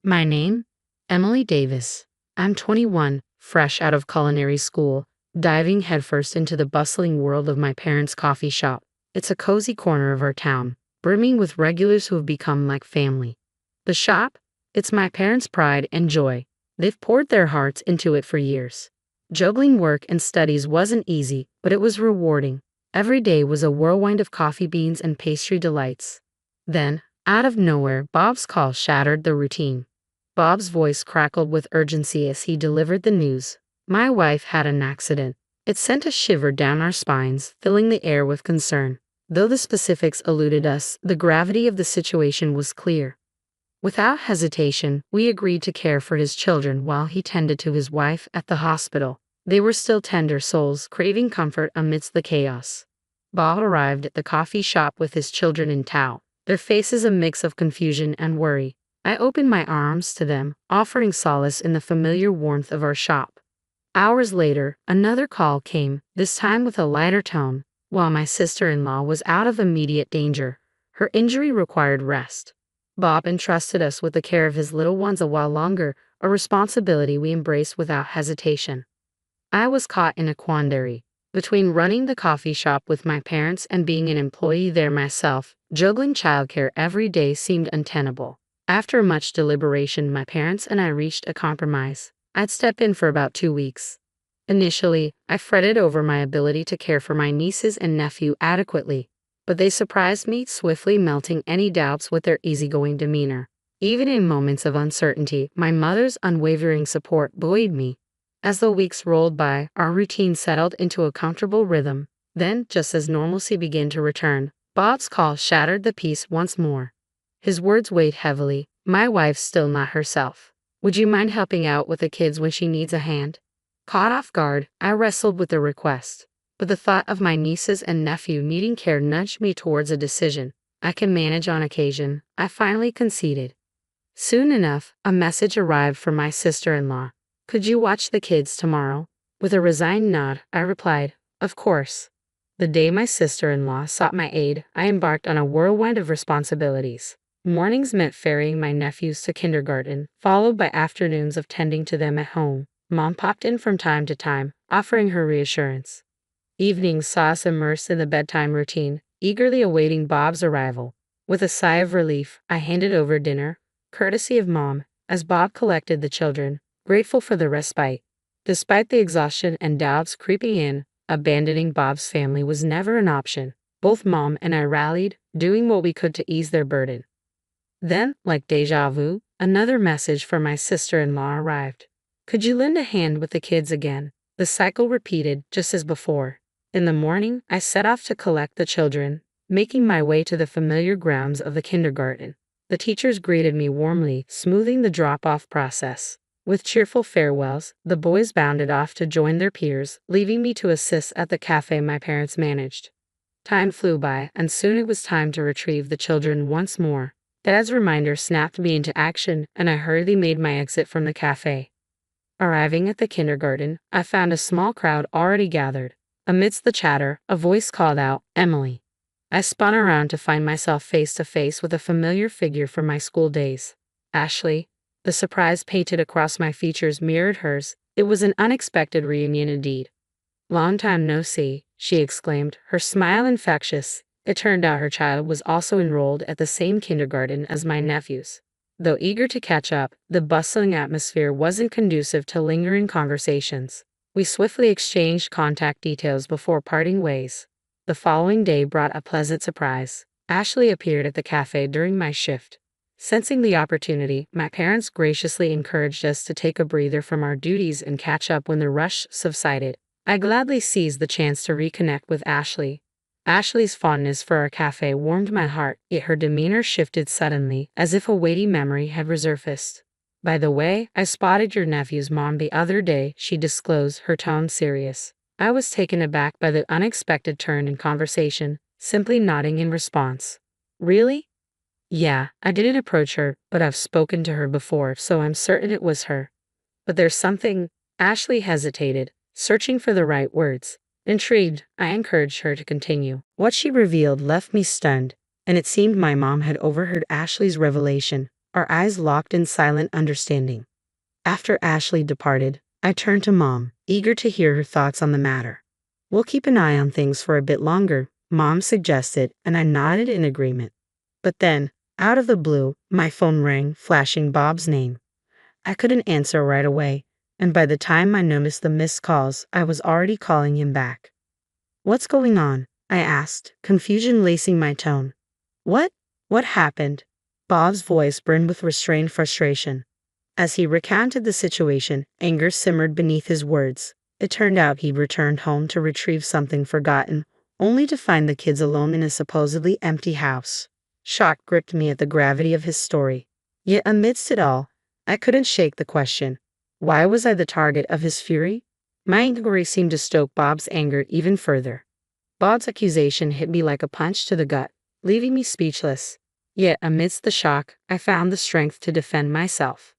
My name? Emily Davis. I'm 21, fresh out of culinary school, diving headfirst into the bustling world of my parents' coffee shop. It's a cozy corner of our town, brimming with regulars who have become like family. The shop? It's my parents' pride and joy. They've poured their hearts into it for years. Juggling work and studies wasn't easy, but it was rewarding. Every day was a whirlwind of coffee beans and pastry delights. Then, out of nowhere, Bob's call shattered the routine. Bob's voice crackled with urgency as he delivered the news. My wife had an accident. It sent a shiver down our spines, filling the air with concern. Though the specifics eluded us, the gravity of the situation was clear. Without hesitation, we agreed to care for his children while he tended to his wife at the hospital. They were still tender souls, craving comfort amidst the chaos. Bob arrived at the coffee shop with his children in tow, their faces a mix of confusion and worry. I opened my arms to them, offering solace in the familiar warmth of our shop. Hours later, another call came, this time with a lighter tone. While my sister-in-law was out of immediate danger, her injury required rest. Bob entrusted us with the care of his little ones a while longer, a responsibility we embraced without hesitation. I was caught in a quandary. Between running the coffee shop with my parents and being an employee there myself, juggling childcare every day seemed untenable. After much deliberation, my parents and I reached a compromise. I'd step in for about 2 weeks. Initially, I fretted over my ability to care for my nieces and nephew adequately, but they surprised me, swiftly melting any doubts with their easygoing demeanor. Even in moments of uncertainty, my mother's unwavering support buoyed me. As the weeks rolled by, our routine settled into a comfortable rhythm. Then, just as normalcy began to return, Bob's call shattered the peace once more. His words weighed heavily. My wife's still not herself. Would you mind helping out with the kids when she needs a hand? Caught off guard, I wrestled with the request, but the thought of my nieces and nephew needing care nudged me towards a decision. I can manage on occasion, I finally conceded. Soon enough, a message arrived from my sister-in-law. Could you watch the kids tomorrow? With a resigned nod, I replied, of course. The day my sister-in-law sought my aid, I embarked on a whirlwind of responsibilities. Mornings meant ferrying my nephews to kindergarten, followed by afternoons of tending to them at home. Mom popped in from time to time, offering her reassurance. Evenings saw us immersed in the bedtime routine, eagerly awaiting Bob's arrival. With a sigh of relief, I handed over dinner, courtesy of Mom, as Bob collected the children, grateful for the respite. Despite the exhaustion and doubts creeping in, abandoning Bob's family was never an option. Both Mom and I rallied, doing what we could to ease their burden. Then, like déjà vu, another message from my sister-in-law arrived. Could you lend a hand with the kids again? The cycle repeated, just as before. In the morning, I set off to collect the children, making my way to the familiar grounds of the kindergarten. The teachers greeted me warmly, smoothing the drop-off process. With cheerful farewells, the boys bounded off to join their peers, leaving me to assist at the cafe my parents managed. Time flew by, and soon it was time to retrieve the children once more. Dad's reminder snapped me into action, and I hurriedly made my exit from the cafe. Arriving at the kindergarten, I found a small crowd already gathered. Amidst the chatter, a voice called out, Emily. I spun around to find myself face to face with a familiar figure from my school days. Ashley. The surprise painted across my features mirrored hers. It was an unexpected reunion indeed. Long time no see, she exclaimed, her smile infectious. It turned out her child was also enrolled at the same kindergarten as my nephews. Though eager to catch up, the bustling atmosphere wasn't conducive to lingering conversations. We swiftly exchanged contact details before parting ways. The following day brought a pleasant surprise. Ashley appeared at the cafe during my shift. Sensing the opportunity, my parents graciously encouraged us to take a breather from our duties and catch up when the rush subsided. I gladly seized the chance to reconnect with Ashley. Ashley's fondness for our cafe warmed my heart, yet her demeanor shifted suddenly, as if a weighty memory had resurfaced. By the way, I spotted your nephew's mom the other day, she disclosed, her tone serious. I was taken aback by the unexpected turn in conversation, simply nodding in response. Really? Yeah, I didn't approach her, but I've spoken to her before, so I'm certain it was her. But there's something. Ashley hesitated, searching for the right words. Intrigued, I encouraged her to continue. What she revealed left me stunned, and it seemed my mom had overheard Ashley's revelation. our eyes locked in silent understanding. After Ashley departed, I turned to Mom, eager to hear her thoughts on the matter. "We'll keep an eye on things for a bit longer," Mom suggested, and I nodded in agreement. But then, out of the blue, my phone rang, flashing Bob's name. I couldn't answer right away, and by the time I noticed the missed calls, I was already calling him back. "What's going on?" I asked, confusion lacing my tone. "What? What happened?" Bob's voice brimmed with restrained frustration. As he recounted the situation, anger simmered beneath his words. It turned out he'd returned home to retrieve something forgotten, only to find the kids alone in a supposedly empty house. Shock gripped me at the gravity of his story. Yet amidst it all, I couldn't shake the question. Why was I the target of his fury? My inquiry seemed to stoke Bob's anger even further. Bob's accusation hit me like a punch to the gut, leaving me speechless. Yet amidst the shock, I found the strength to defend myself.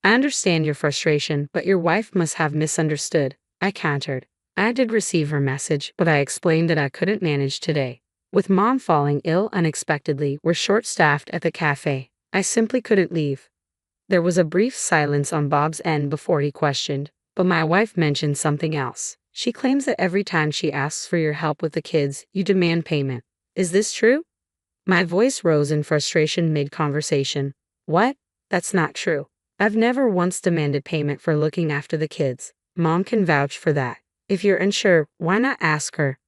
"I understand your frustration, but your wife must have misunderstood," I countered. "I did receive her message, but I explained that I couldn't manage today. With Mom falling ill unexpectedly, we're short-staffed at the cafe. I simply couldn't leave." There was a brief silence on Bob's end before he questioned, "But my wife mentioned something else. She claims that every time she asks for your help with the kids, you demand payment. Is this true?" My voice rose in frustration mid-conversation. "What? That's not true. I've never once demanded payment for looking after the kids. Mom can vouch for that. If you're unsure, why not ask her?"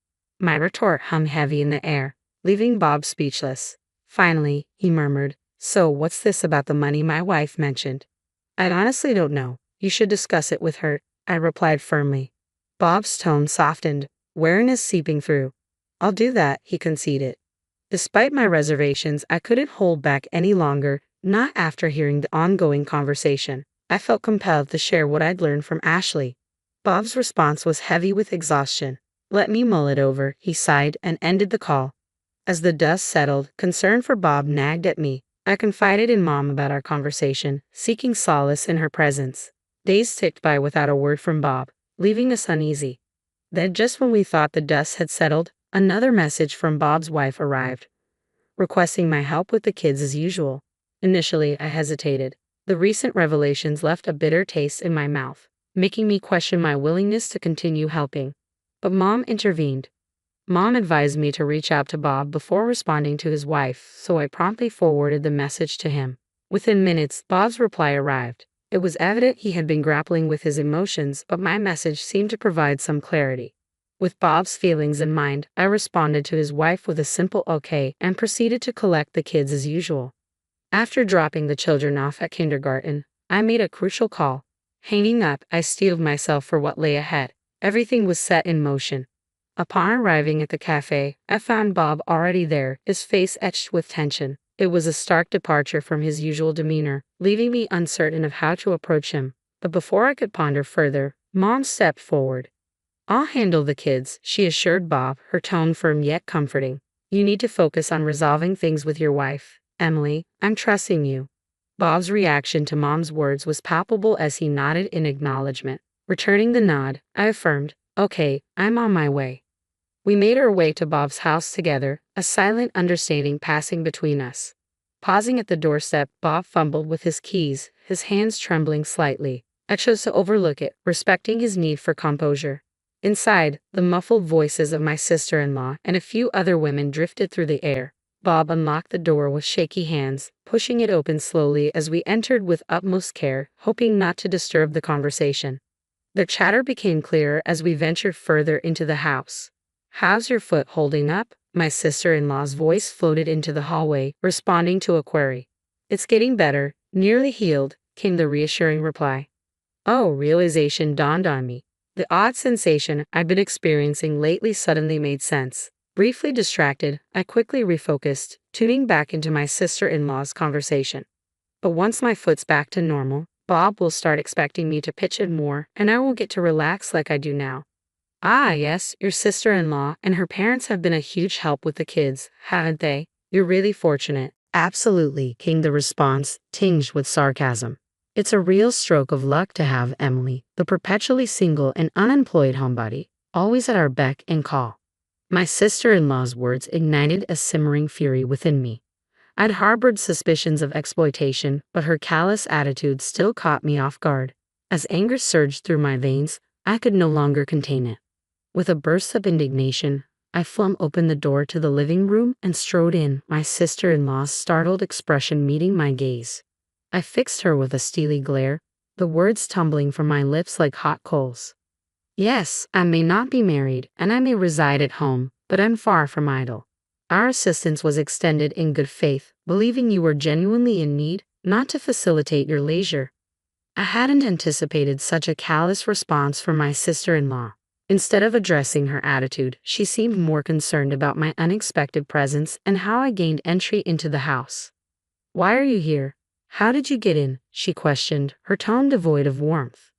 My retort hummed heavy in the air, leaving Bob speechless. Finally, he murmured, "So what's this about the money my wife mentioned?" "I honestly don't know. You should discuss it with her," I replied firmly. Bob's tone softened, wariness seeping through. "I'll do that," he conceded. Despite my reservations, I couldn't hold back any longer, not after hearing the ongoing conversation. I felt compelled to share what I'd learned from Ashley. Bob's response was heavy with exhaustion. "Let me mull it over," he sighed and ended the call. As the dust settled, concern for Bob nagged at me. I confided in Mom about our conversation, seeking solace in her presence. Days ticked by without a word from Bob, leaving us uneasy. Then, just when we thought the dust had settled, another message from Bob's wife arrived, requesting my help with the kids as usual. Initially, I hesitated. The recent revelations left a bitter taste in my mouth, making me question my willingness to continue helping. But Mom intervened. Mom advised me to reach out to Bob before responding to his wife, so I promptly forwarded the message to him. Within minutes, Bob's reply arrived. It was evident he had been grappling with his emotions, but my message seemed to provide some clarity. With Bob's feelings in mind, I responded to his wife with a simple okay and proceeded to collect the kids as usual. After dropping the children off at kindergarten, I made a crucial call. Hanging up, I steeled myself for what lay ahead. Everything was set in motion. Upon arriving at the cafe, I found Bob already there, his face etched with tension. It was a stark departure from his usual demeanor, leaving me uncertain of how to approach him. But before I could ponder further, Mom stepped forward. "I'll handle the kids," she assured Bob, her tone firm yet comforting. "You need to focus on resolving things with your wife. Emily, I'm trusting you." Bob's reaction to Mom's words was palpable as he nodded in acknowledgement. Returning the nod, I affirmed, "Okay, I'm on my way." We made our way to Bob's house together, a silent understanding passing between us. Pausing at the doorstep, Bob fumbled with his keys, his hands trembling slightly. I chose to overlook it, respecting his need for composure. Inside, the muffled voices of my sister-in-law and a few other women drifted through the air. Bob unlocked the door with shaky hands, pushing it open slowly as we entered with utmost care, hoping not to disturb the conversation. Their chatter became clearer as we ventured further into the house. "How's your foot holding up?" My sister-in-law's voice floated into the hallway, responding to a query. "It's getting better, nearly healed," came the reassuring reply. Oh, realization dawned on me. The odd sensation I'd been experiencing lately suddenly made sense. Briefly distracted, I quickly refocused, tuning back into my sister-in-law's conversation. "But once my foot's back to normal, Bob will start expecting me to pitch in more, and I won't get to relax like I do now." "Ah, yes, your sister-in-law and her parents have been a huge help with the kids, haven't they? You're really fortunate." "Absolutely," came the response, tinged with sarcasm. "It's a real stroke of luck to have Emily, the perpetually single and unemployed homebody, always at our beck and call." My sister-in-law's words ignited a simmering fury within me. I'd harbored suspicions of exploitation, but her callous attitude still caught me off guard. As anger surged through my veins, I could no longer contain it. With a burst of indignation, I flung open the door to the living room and strode in, my sister-in-law's startled expression meeting my gaze. I fixed her with a steely glare, the words tumbling from my lips like hot coals. Yes, I may not be married, and I may reside at home, but I'm far from idle. Our assistance was extended in good faith, believing you were genuinely in need, not to facilitate your leisure. I hadn't anticipated such a callous response from my sister-in-law. Instead of addressing her attitude, she seemed more concerned about my unexpected presence and how I gained entry into the house. "Why are you here? How did you get in?" she questioned, her tone devoid of warmth.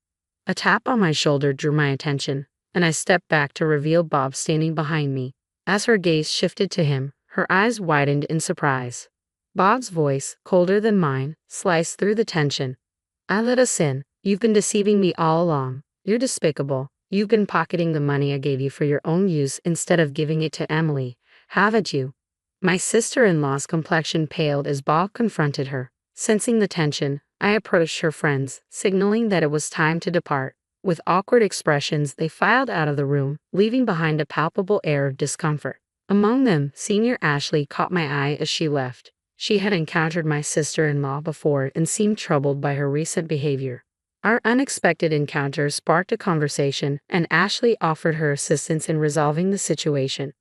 A tap on my shoulder drew my attention, and I stepped back to reveal Bob standing behind me. As her gaze shifted to him, her eyes widened in surprise. Bob's voice, colder than mine, sliced through the tension. "I let us in. You've been deceiving me all along. You're despicable. You've been pocketing the money I gave you for your own use instead of giving it to Emily, haven't you?" My sister-in-law's complexion paled as Bob confronted her. Sensing the tension, I approached her friends, signaling that it was time to depart. With awkward expressions, they filed out of the room, leaving behind a palpable air of discomfort. Among them, Senior Ashley caught my eye as she left. She had encountered my sister-in-law before and seemed troubled by her recent behavior. Our unexpected encounter sparked a conversation, and Ashley offered her assistance in resolving the situation.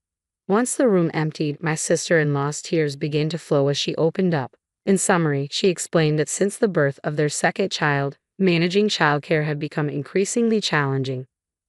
Once the room emptied, my sister-in-law's tears began to flow as she opened up. In summary, she explained that since the birth of their second child, managing childcare had become increasingly challenging.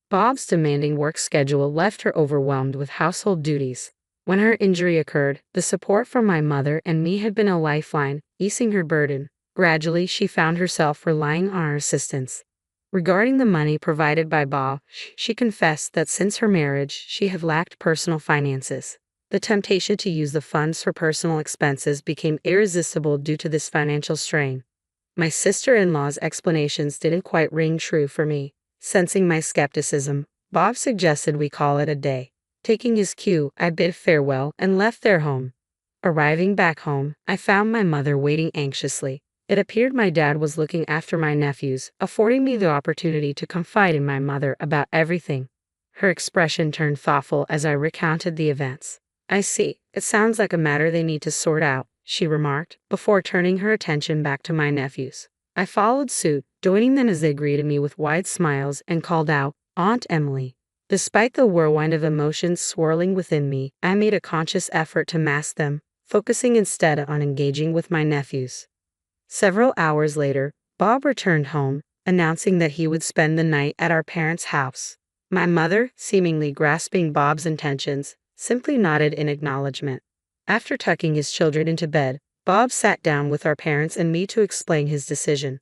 Bob's demanding work schedule left her overwhelmed with household duties. When her injury occurred, the support from my mother and me had been a lifeline, easing her burden. Gradually, she found herself relying on our assistance. Regarding the money provided by Bob, she confessed that since her marriage, she had lacked personal finances. The temptation to use the funds for personal expenses became irresistible due to this financial strain. My sister-in-law's explanations didn't quite ring true for me. Sensing my skepticism, Bob suggested we call it a day. Taking his cue, I bid farewell and left their home. Arriving back home, I found my mother waiting anxiously. It appeared my dad was looking after my nephews, affording me the opportunity to confide in my mother about everything. Her expression turned thoughtful as I recounted the events. "I see. It sounds like a matter they need to sort out," she remarked, before turning her attention back to my nephews. I followed suit, joining them as they greeted me with wide smiles and called out, "Aunt Emily." Despite the whirlwind of emotions swirling within me, I made a conscious effort to mask them, focusing instead on engaging with my nephews. Several hours later, Bob returned home, announcing that he would spend the night at our parents' house. My mother, seemingly grasping Bob's intentions, simply nodded in acknowledgement. After tucking his children into bed, Bob sat down with our parents and me to explain his decision.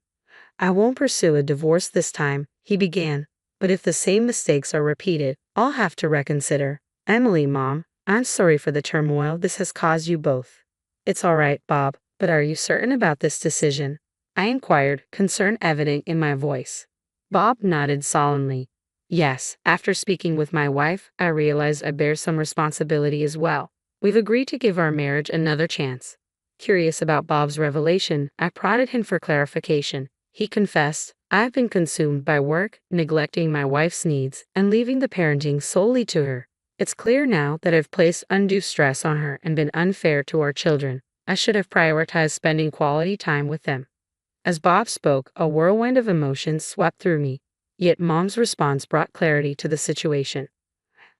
"I won't pursue a divorce this time," he began, "but if the same mistakes are repeated, I'll have to reconsider. Emily, Mom, I'm sorry for the turmoil this has caused you both." "It's all right, Bob, but are you certain about this decision?" I inquired, concern evident in my voice. Bob nodded solemnly. "Yes, after speaking with my wife, I realized I bear some responsibility as well. We've agreed to give our marriage another chance." Curious about Bob's revelation, I prodded him for clarification. He confessed, "I've been consumed by work, neglecting my wife's needs, and leaving the parenting solely to her. It's clear now that I've placed undue stress on her and been unfair to our children. I should have prioritized spending quality time with them." As Bob spoke, a whirlwind of emotions swept through me. Yet Mom's response brought clarity to the situation.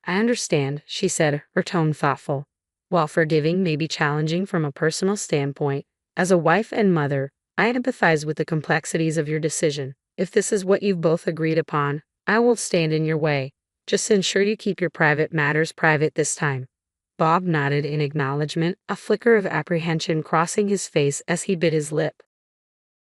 "I understand," she said, her tone thoughtful. "While forgiving may be challenging from a personal standpoint, as a wife and mother, I empathize with the complexities of your decision. If this is what you've both agreed upon, I won't stand in your way. Just ensure you keep your private matters private this time." Bob nodded in acknowledgement, a flicker of apprehension crossing his face as he bit his lip.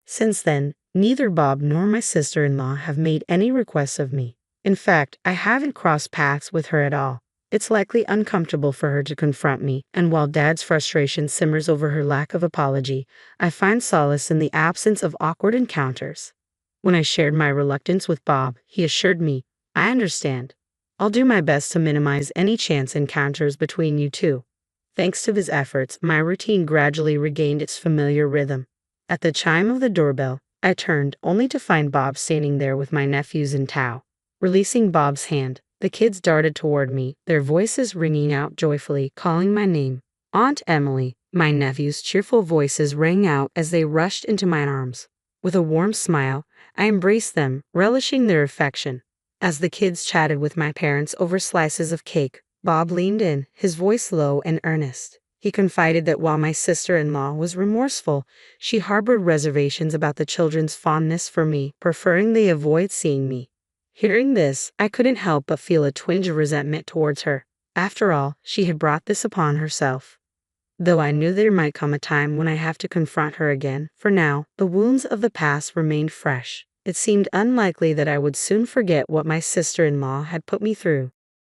Since then, neither Bob nor my sister-in-law have made any requests of me. In fact, I haven't crossed paths with her at all. It's likely uncomfortable for her to confront me, and while Dad's frustration simmers over her lack of apology, I find solace in the absence of awkward encounters. When I shared my reluctance with Bob, he assured me, "I understand. I'll do my best to minimize any chance encounters between you two." Thanks to his efforts, my routine gradually regained its familiar rhythm. At the chime of the doorbell, I turned only to find Bob standing there with my nephews in tow. Releasing Bob's hand, the kids darted toward me, their voices ringing out joyfully, calling my name. Aunt Emily, my nephews' cheerful voices rang out as they rushed into my arms. With a warm smile, I embraced them, relishing their affection. As the kids chatted with my parents over slices of cake, Bob leaned in, his voice low and earnest. He confided that while my sister-in-law was remorseful, she harbored reservations about the children's fondness for me, preferring they avoid seeing me. Hearing this, I couldn't help but feel a twinge of resentment towards her. After all, she had brought this upon herself. Though I knew there might come a time when I have to confront her again, for now, the wounds of the past remained fresh. It seemed unlikely that I would soon forget what my sister-in-law had put me through.